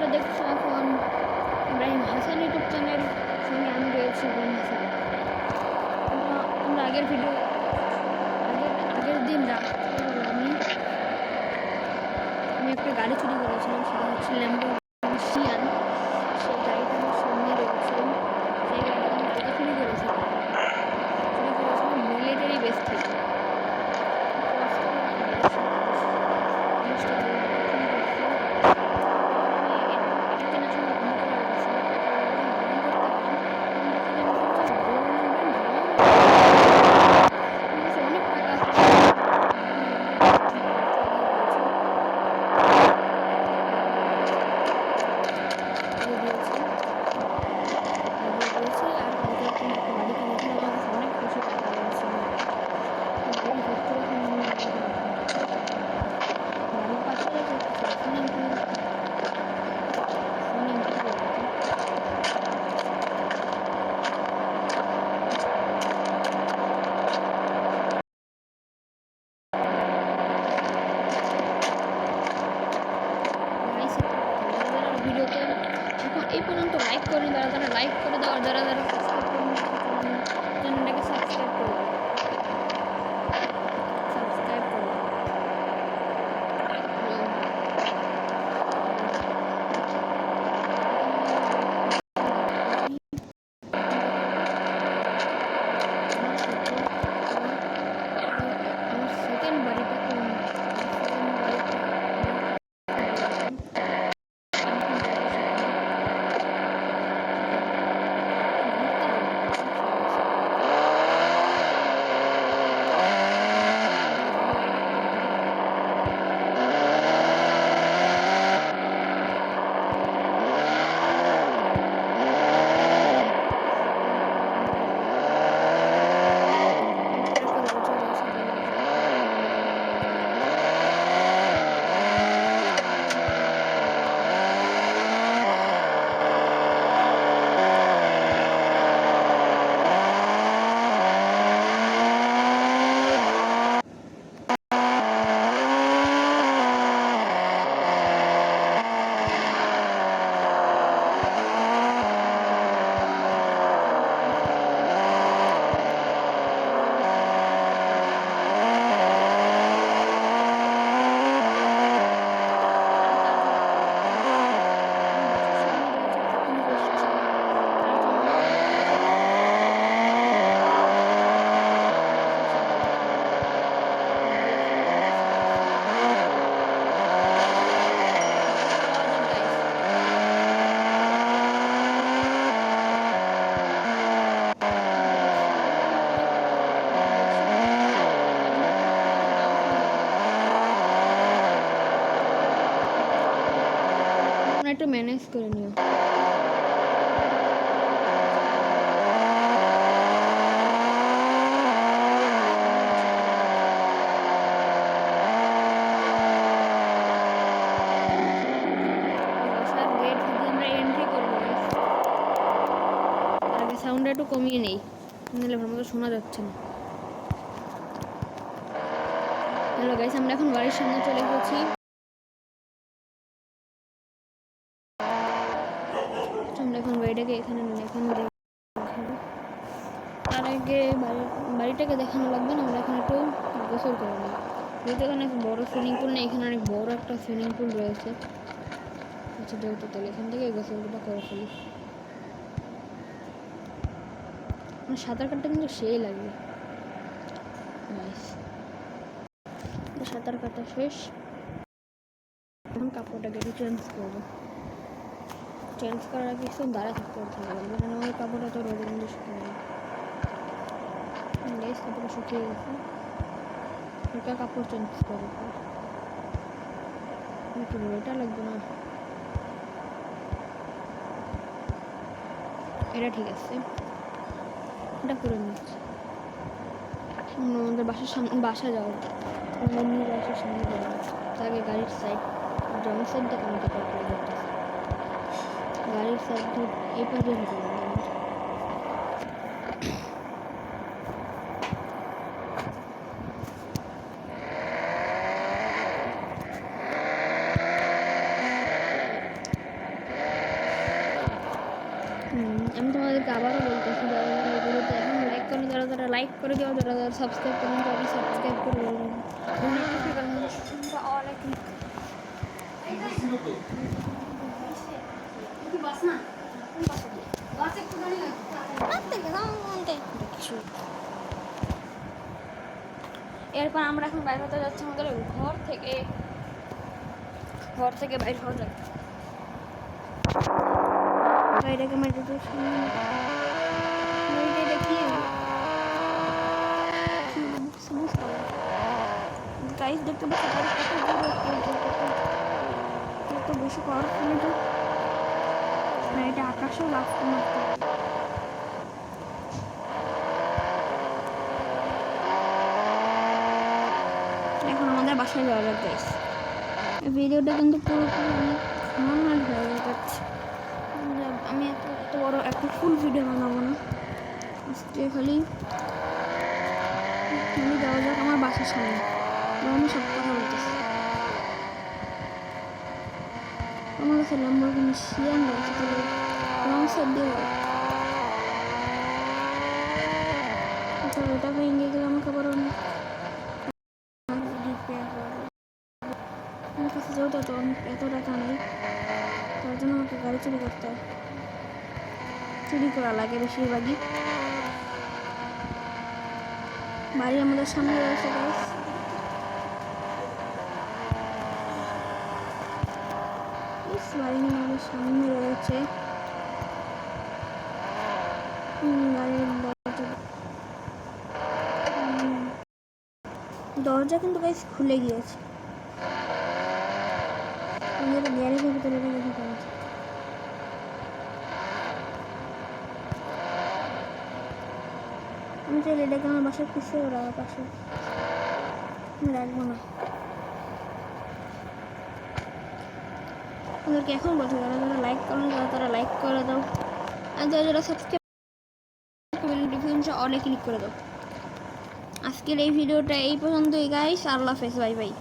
তোমরা দেখছো এখন ইব্রাহিম হাসান ইউটিউব চ্যানেল, সঙ্গে আমি রয়েছি ইব্রাহিম হাসান। আমরা আগের দিন রাত্রেবেলা আমি একটা গাড়ি চুরি করেছিলাম, সেটা হচ্ছে ল্যাম্বোর্গিনি সিয়ান। সেই গাড়িটা আমার সামনে রয়েছে। সেই গাড়িটা আমি কালকে চুরি করেছিলাম মিলিটারি বেস থেকে। ভিডিওতে এখন এই পর্যন্ত লাইক করেন, যারা লাইক করে দাও, আর যারা সাবস্ক্রাইব করেন চ্যানেলটাকে সাবস্ক্রাইব করবে। একটু ম্যানেজ করে নিও। সাউন্ডটা একটু কমিয়ে নেই, নাহলে ভালো শোনা যাচ্ছে না। হ্যালো গাইস, আমরা এখন বাড়ির সামনে চলে এসেছি। আমরা এখন গাড়িটাকে এখানে দেখাবো। তার আগে বাড়িটাকে দেখানো লাগবে না, আমরা এখন একটু গোসল করে নিই। যেহেতু এখানে বড় সুইমিং পুল নেই, এখানে অনেক বড় একটা সুইমিং পুল রয়েছে। আচ্ছা যেহেতু তাহলে এখান থেকে গোসলটা করে ফেলি। সাঁতার কাটতে কিন্তু সেই লাগবে। সাঁতার কাটা শেষ, এখন কাপড়টাকে একটু চেঞ্জ করবো। চেঞ্জ করার আগে কিছু দাঁড়া থাকতে হবে, কারণ ওই কাপড়টা তো রোদে কিন্তু শুকিয়ে যাবে। কাপড়টা শুকিয়ে গেছে, ওটা কাপড় চেঞ্জ করবো। কি বলবো, এটা লাগবে না, এটা ঠিক আছে, এটা করে নিচ্ছি। আমাদের বাসা যাওয়ার বাসার সামনে যাওয়া, তার আগে গাড়ির সাইড ড্রামের সাইড দেখে আমাকে কল করে যেতেছে। গাড়ির সাইড এই পাশে ঢুকে যাবে। লাইক করে দিও, যারা যারা সাবস্ক্রাইব করেন তারা সাবস্ক্রাইব করে দেবেন। নোটিফিকেশনটা অল ক্লিক এরপর আমরা এখন বাইরে হতে যাচ্ছি আমাদের ঘর থেকে বাইরে হওয়া যাবে। বাইরেকে মাঝে তো গাইস দেখতে পাচ্ছি কত বেশি পাওয়ারফুল এটা, না এটা আকাশেও লাগতে মারতে। এখন আমাদের বাসায় যাওয়া যাক গাইস। ভিডিওটা কিন্তু পুরোপুরি অনেক নর্মাল হয়ে যাচ্ছে, আমি এত বড় একটা ফুল ভিডিও বানাবো না আজকে। খালি যাওয়া যাক আমার বাসার সামনে, আমি সব কথা বলতেছি। আমার কাছে ল্যাম্বরগিনি সিয়ান রয়েছে, তাহলে রং সেট দিয়ে এটা ভেঙে গেলে আমাকে আবার অনেক আমার কাছে যেহেতু এত টাকা নেই, তার জন্য আমাকে গাড়ি চুরি করতে হয়, চুরি করা লাগে বেশিরভাগই। বাড়ি আমাদের সামনে রয়েছে গাইস, বাড়ি আমাদের সামনে রয়েছে। দরজা কিন্তু গাইস খুলে গিয়েছে, আমাদের গ্যারেজের ভিতরে দেখা যাচ্ছে। আমি চাইলে এটাকে আমার বাসার পিছিয়ে পাশে আমি রাখবো না। ওদেরকে এখন বলছি যারা যারা লাইক করেন তারা লাইক করে দাও, আর যারা যারা সাবস্ক্রাইব নোটিফিকেশনটা অলে ক্লিক করে দাও। আজকের এই ভিডিওটা এই পর্যন্তই গাইস, আল্লাহ হাফেজ, বাই বাই।